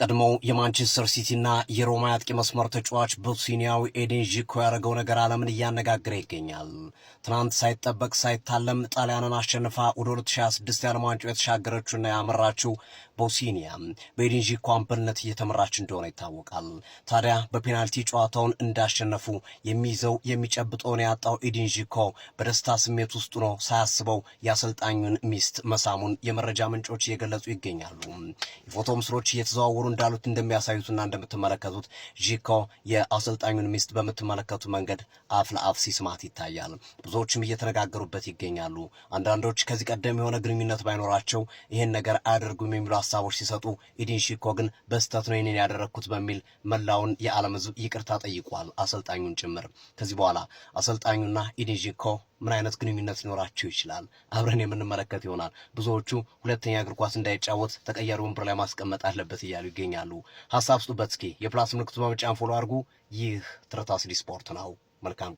ቀድሞው የማንቸስተር ሲቲና የሮማ አጥቂ መስመር ተጫዋች ቦስኒያዊ ኤዲን ዢኮ ያደረገው ነገር ዓለምን እያነጋገረ ይገኛል። ትናንት ሳይጠበቅ ሳይታለም ጣሊያንን አሸንፋ ወደ 2026 የዓለም ዋንጫ የተሻገረችውና ያመራችው ቦስኒያ በኤዲን ዢኮ አምበልነት እየተመራች እንደሆነ ይታወቃል። ታዲያ በፔናልቲ ጨዋታውን እንዳሸነፉ የሚይዘው የሚጨብጠውን ያጣው ኤዲን ዢኮ በደስታ ስሜት ውስጥ ነው ሳያስበው የአሰልጣኙን ሚስት መሳሙን የመረጃ ምንጮች እየገለጹ ይገኛሉ። የፎቶ ምስሎች እየተዘዋወሩ እንዳሉት እንደሚያሳዩትና እንደምትመለከቱት ዢኮ የአሰልጣኙን ሚስት በምትመለከቱ መንገድ አፍ ለአፍ ሲስማት ይታያል። ብዙዎችም እየተነጋገሩበት ይገኛሉ። አንዳንዶች ከዚህ ቀደም የሆነ ግንኙነት ባይኖራቸው ይህን ነገር አያደርጉም የሚሉ ሀሳቦች ሲሰጡ፣ ኤዲን ዢኮ ግን በስተት ነው ይህንን ያደረግኩት በሚል መላውን የዓለም ሕዝብ ይቅርታ ጠይቋል፣ አሰልጣኙን ጭምር። ከዚህ በኋላ አሰልጣኙና ኤዲን ዢኮ ምን አይነት ግንኙነት ሊኖራቸው ይችላል? አብረን የምንመለከት ይሆናል። ብዙዎቹ ሁለተኛ እግር ኳስ እንዳይጫወት ተቀያሪ ወንበር ላይ ማስቀመጥ አለበት እያሉ ይገኛሉ። ሀሳብ ስጡበት እስኪ። የፕላስ ምልክቱ በመጫን ፎሎ አድርጉ። ይህ ትርታ ስፖርት ነው። መልካም